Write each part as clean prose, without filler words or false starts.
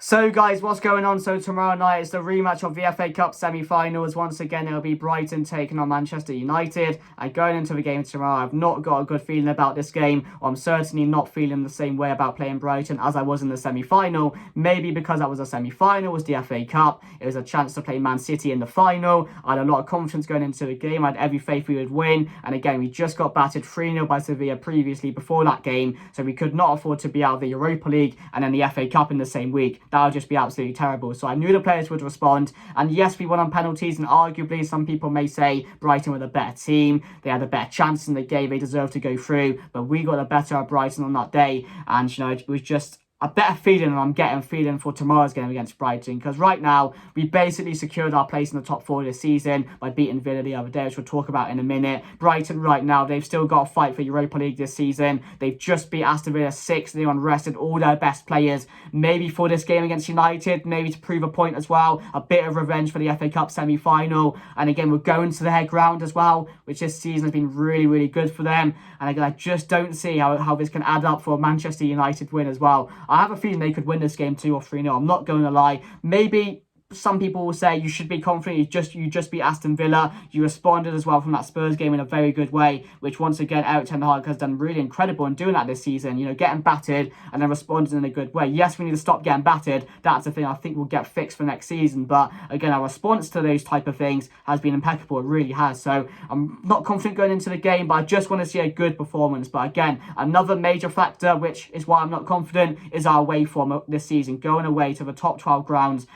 So guys, what's going on? So tomorrow night is the rematch of the FA Cup semi-finals. Once again, it'll be Brighton taking on Manchester United. And going into the game tomorrow, I've not got a good feeling about this game. I'm certainly not feeling the same way about playing Brighton as I was in the semi-final. Maybe because that was a semi-final, it was the FA Cup. It was a chance to play Man City in the final. I had a lot of confidence going into the game. I had every faith we would win. And again, we just got battered 3-0 by Sevilla previously before that game. So we could not afford to be out of the Europa League and then the FA Cup in the same week. That would just be absolutely terrible. So I knew the players would respond. And yes, we won on penalties. And arguably, some people may say Brighton were the better team. They had a better chance in the game. They deserved to go through. But we got the better of Brighton on that day. And, it was just a better feeling than I'm getting feeling for tomorrow's game against Brighton, because right now we basically secured our place in the top 4 this season by beating Villa the other day, which we'll talk about in a minute. Brighton right now, they've still got a fight for Europa League this season. They've just beat Aston Villa 6. They rested all their best players, maybe for this game against United, maybe to prove a point as well. A bit of revenge for the FA Cup semi-final. And again, we're going to their ground as well, which this season has been really, really good for them. And again, I just don't see how this can add up for a Manchester United win as well. I have a feeling they could win this game 2 or 3-0. I'm not going to lie. Maybe some people will say you should be confident. You just beat Aston Villa. You responded as well from that Spurs game in a very good way, which once again Eric Ten Hag has done really incredible in doing that this season. Getting battered and then responding in a good way. Yes, we need to stop getting battered. That's the thing I think will get fixed for next season. But again, our response to those type of things has been impeccable. It really has. So I'm not confident going into the game, but I just want to see a good performance. But again, another major factor, which is why I'm not confident, is our away form this season. Going away to the top 12 grounds,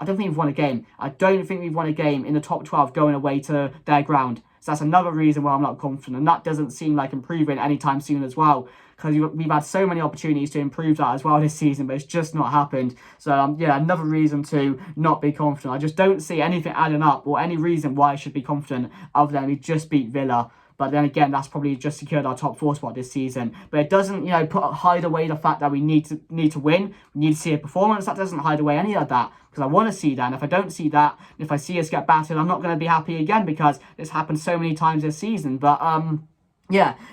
I don't think we've won a game. I don't think we've won a game in the top 12 going away to their ground. So that's another reason why I'm not confident. And that doesn't seem like improving anytime soon as well, because we've had so many opportunities to improve that as well this season, but it's just not happened. So, another reason to not be confident. I just don't see anything adding up or any reason why I should be confident other than we just beat Villa. But then again, that's probably just secured our top 4 spot this season. But it doesn't, hide away the fact that we need to win. We need to see a performance. That doesn't hide away any of that, because I want to see that. And if I don't see that, if I see us get battered, I'm not going to be happy again, because it's happened so many times this season. But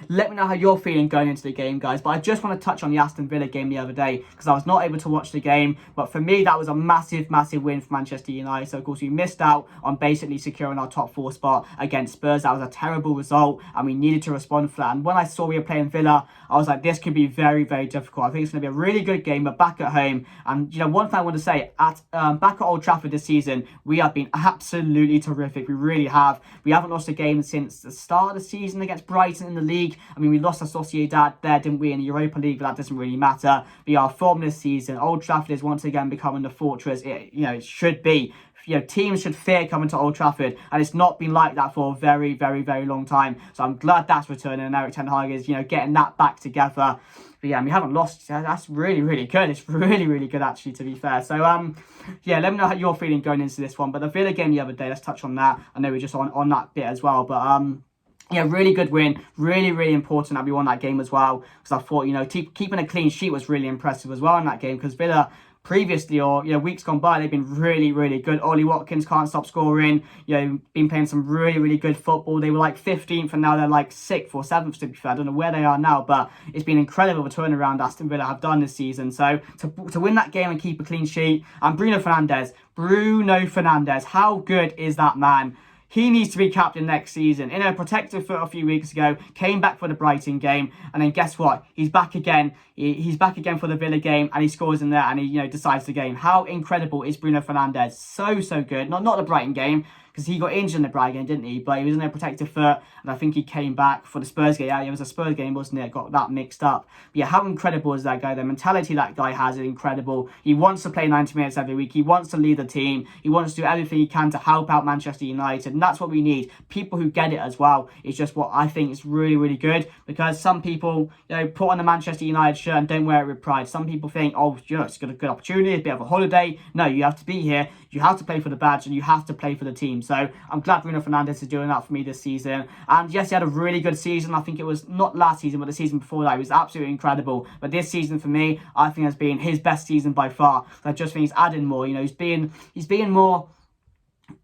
let me know how you're feeling going into the game, guys. But I just want to touch on the Aston Villa game the other day, because I was not able to watch the game. But for me, that was a massive, massive win for Manchester United. So, of course, we missed out on basically securing our top 4 spot against Spurs. That was a terrible result, and we needed to respond for that. And when I saw we were playing Villa, I was like, this could be very, very difficult. I think it's going to be a really good game, but back at home. And, one thing I want to say, back at Old Trafford this season, we have been absolutely terrific. We really have. We haven't lost a game since the start of the season against Brighton in the league. I mean, we lost to Sociedad there, didn't we, in the Europa League, but that doesn't really matter. We are from this season. Old Trafford is once again becoming the fortress it should be. Teams should fear coming to Old Trafford, and it's not been like that for a very, very, very long time. So I'm glad that's returning, and Eric Ten Hag is, getting that back together. But we haven't lost. That's really, really good. It's really, really good, actually, to be fair. So, let me know how you're feeling going into this one. But the Villa game the other day, let's touch on that. I know we're just on that bit as well, but really good win. Really, really important that we won that game as well, because I thought, keeping a clean sheet was really impressive as well in that game, because Villa previously, or weeks gone by, they've been really, really good. Ollie Watkins can't stop scoring. Been playing some really, really good football. They were like 15th, and now they're like 6th or 7th, to be fair. I don't know where they are now, but it's been incredible the turnaround Aston Villa have done this season. So to win that game and keep a clean sheet, and Bruno Fernandes, how good is that man? He needs to be captain next season. In a protective foot a few weeks ago, came back for the Brighton game, and then guess what? He's back again. He's back again for the Villa game, and he scores in there, and he decides the game. How incredible is Bruno Fernandes? So good. Not the Brighton game, because he got injured in the Brighton game, didn't he? But he was in a protective foot, and I think he came back for the Spurs game. Yeah, it was a Spurs game, wasn't it? Got that mixed up. But how incredible is that guy? The mentality that guy has is incredible. He wants to play 90 minutes every week. He wants to lead the team. He wants to do everything he can to help out Manchester United, and that's what we need. People who get it as well. It's just what I think is really, really good, because some people, put on the Manchester United shirt and don't wear it with pride. Some people think, it's got a good opportunity, a bit of a holiday. No, you have to be here. You have to play for the badge, and you have to play for the team. So I'm glad Bruno Fernandes is doing that for me this season. And yes, he had a really good season. I think it was not last season, but the season before that. It was absolutely incredible. But this season for me, I think has been his best season by far. I just think he's adding more. He's being more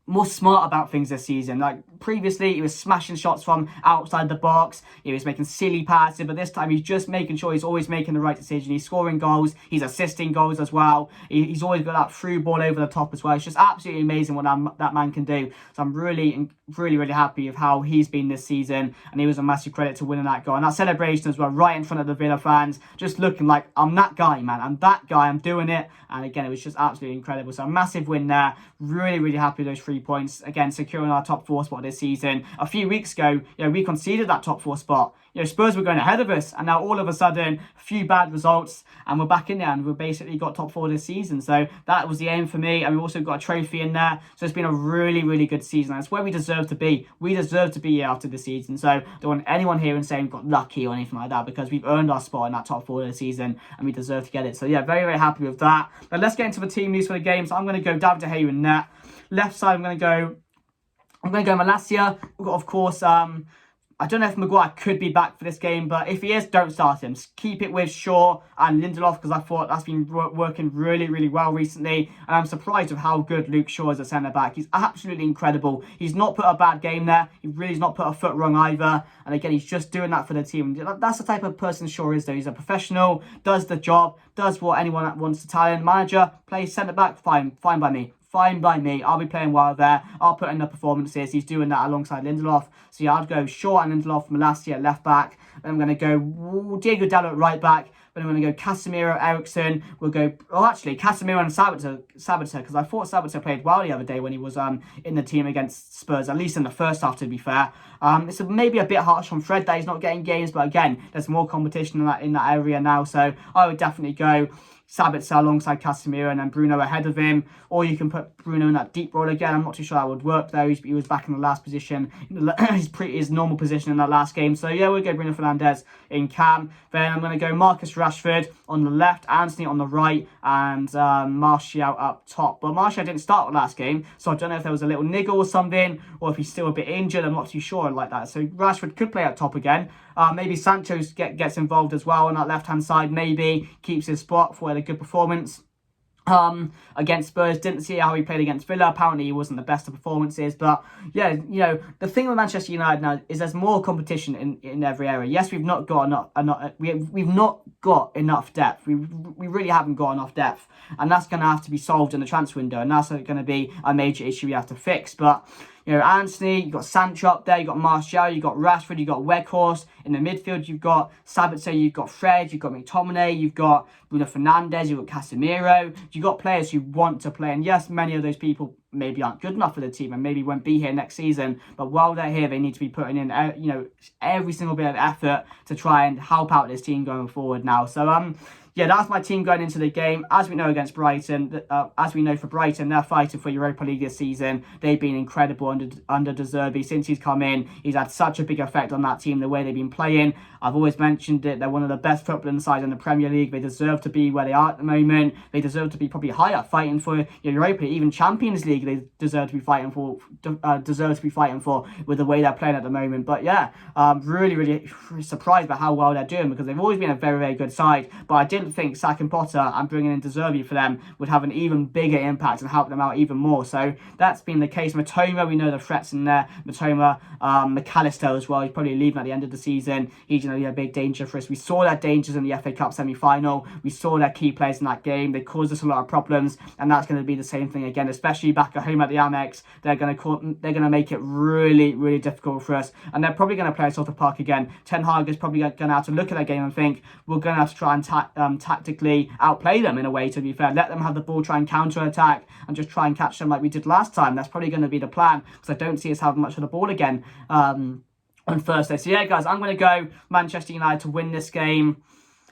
more smart about things this season. Like previously, he was smashing shots from outside the box. He was making silly passes, but this time he's just making sure he's always making the right decision. He's scoring goals. He's assisting goals as well. He's always got that through ball over the top as well. It's just absolutely amazing what that man can do. So I'm really happy with how he's been this season, and he was a massive credit to winning that goal. And that celebration as well, right in front of the Villa fans, just looking like, I'm that guy, man. I'm that guy. I'm doing it. And again, it was just absolutely incredible. So a massive win there. Really happy with those 3 points. Again, securing our top 4 spot this season. A few weeks ago, we conceded that top 4 spot. Spurs were going ahead of us, and now all of a sudden, a few bad results, and we're back in there, and we've basically got top 4 this season. So that was the aim for me, and we've also got a trophy in there. So it's been a really good season. That's where we deserve to be. We deserve to be here after the season. So I don't want anyone here and saying we got lucky or anything like that, because we've earned our spot in that top 4 this season, and we deserve to get it. So yeah, very happy with that. But let's get into the team news for the game. So I'm going to go David De Gea in net. Left side, I'm going to go Malacia. We've got, of course, I don't know if Maguire could be back for this game, but if he is, don't start him. Keep it with Shaw and Lindelof, because I thought that's been working really well recently. And I'm surprised with how good Luke Shaw is at centre-back. He's absolutely incredible. He's not put a bad game there. He really's not put a foot wrong either. And again, he's just doing that for the team. That's the type of person Shaw is, though. He's a professional, does the job, does what anyone that wants to tell him. Manager, plays centre-back, fine by me. Fine by me. I'll be playing well there. I'll put in the performances. He's doing that alongside Lindelof. So yeah, I'd go Shaw and Lindelof, Malacia at left back. Then I'm going to go Diego Dalot at right back. Then I'm going to go Casemiro, Ericsson. We'll go, Casemiro and Sabitzer, because I thought Sabitzer played well the other day when he was in the team against Spurs, at least in the first half, to be fair. It's maybe a bit harsh on Fred that he's not getting games, but again, there's more competition in that area now. So I would definitely go Sabitzer alongside Casemiro and then Bruno ahead of him. Or you can put Bruno in that deep role again. I'm not too sure that would work though. He was back in the last position, his normal position in that last game. So yeah, we'll go Bruno Fernandes in cam. Then I'm going to go Marcus Rashford on the left, Anthony on the right, and Martial up top. But Martial didn't start the last game, so I don't know if there was a little niggle or something, or if he's still a bit injured. I'm not too sure like that. So Rashford could play up top again. Maybe Sancho gets involved as well on that left-hand side. Maybe keeps his spot for a good performance. Against Spurs, didn't see how he played against Villa. Apparently he wasn't the best of performances, but yeah, the thing with Manchester United now is there's more competition in every area. Yes, we've not got enough depth. We really haven't got enough depth, and that's going to have to be solved in the transfer window, and that's going to be a major issue we have to fix. But Anthony, you've got Sancho up there, you've got Martial, you've got Rashford, you've got Weghorst. In the midfield, you've got Sabitzer, you've got Fred, you've got McTominay, you've got Bruno Fernandes, you've got Casemiro. You've got players who want to play. And yes, many of those people maybe aren't good enough for the team and maybe won't be here next season. But while they're here, they need to be putting in, every single bit of effort to try and help out this team going forward now. So, yeah, that's my team going into the game. As we know against Brighton, as we know for Brighton, they're fighting for Europa League this season. They've been incredible under De Zerbi since he's come in. He's had such a big effect on that team, the way they've been playing. I've always mentioned it. They're one of the best footballing sides in the Premier League. They deserve to be where they are at the moment. They deserve to be probably higher, fighting for Europa League, even Champions League. They deserve to be fighting for. With the way they're playing at the moment. But yeah, really surprised by how well they're doing, because they've always been a very good side. But I didn't think sacking Potter and bringing in De Zerbi for them would have an even bigger impact and help them out even more. So that's been the case. Matoma, we know the threats in there. Matoma, McAllister as well. He's probably leaving at the end of the season. He's a big danger for us. We saw their dangers in the FA Cup semi-final. We saw their key players in that game. They caused us a lot of problems, and that's going to be the same thing again, especially back at home at the Amex. They're going to make it really difficult for us, and they're probably going to play us off the park again. Ten Hag is probably going to have to look at that game and think, we're going to have to try and tactically outplay them in a way, to be fair. Let them have the ball, try and counter-attack, and just try and catch them like we did last time. That's probably going to be the plan, because I don't see us having much of the ball again on Thursday. So yeah, guys, I'm going to go Manchester United to win this game.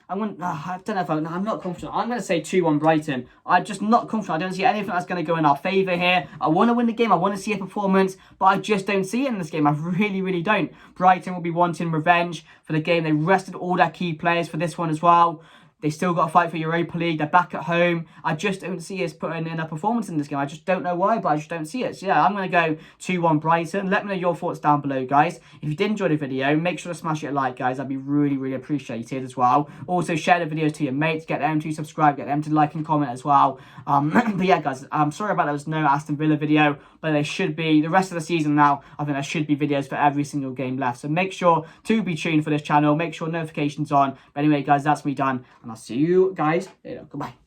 I don't know if I'm not confident. I'm going to say 2-1 Brighton. I'm just not confident. I don't see anything that's going to go in our favour here. I want to win the game. I want to see a performance, but I just don't see it in this game. I really don't. Brighton will be wanting revenge for the game. They rested all their key players for this one as well. They still got to fight for Europa League. They're back at home. I just don't see us putting in a performance in this game. I just don't know why, but I just don't see it. So yeah, I'm going to go 2-1 Brighton. Let me know your thoughts down below, guys. If you did enjoy the video, make sure to smash it a like, guys. That'd be really, really appreciated as well. Also, share the videos to your mates. Get them to subscribe. Get them to like and comment as well. But yeah, guys, I'm sorry about there was no Aston Villa video, but there should be the rest of the season now. I think there should be videos for every single game left. So make sure to be tuned for this channel. Make sure notifications on. But anyway, guys, that's me done. And I'll see you guys later. Goodbye.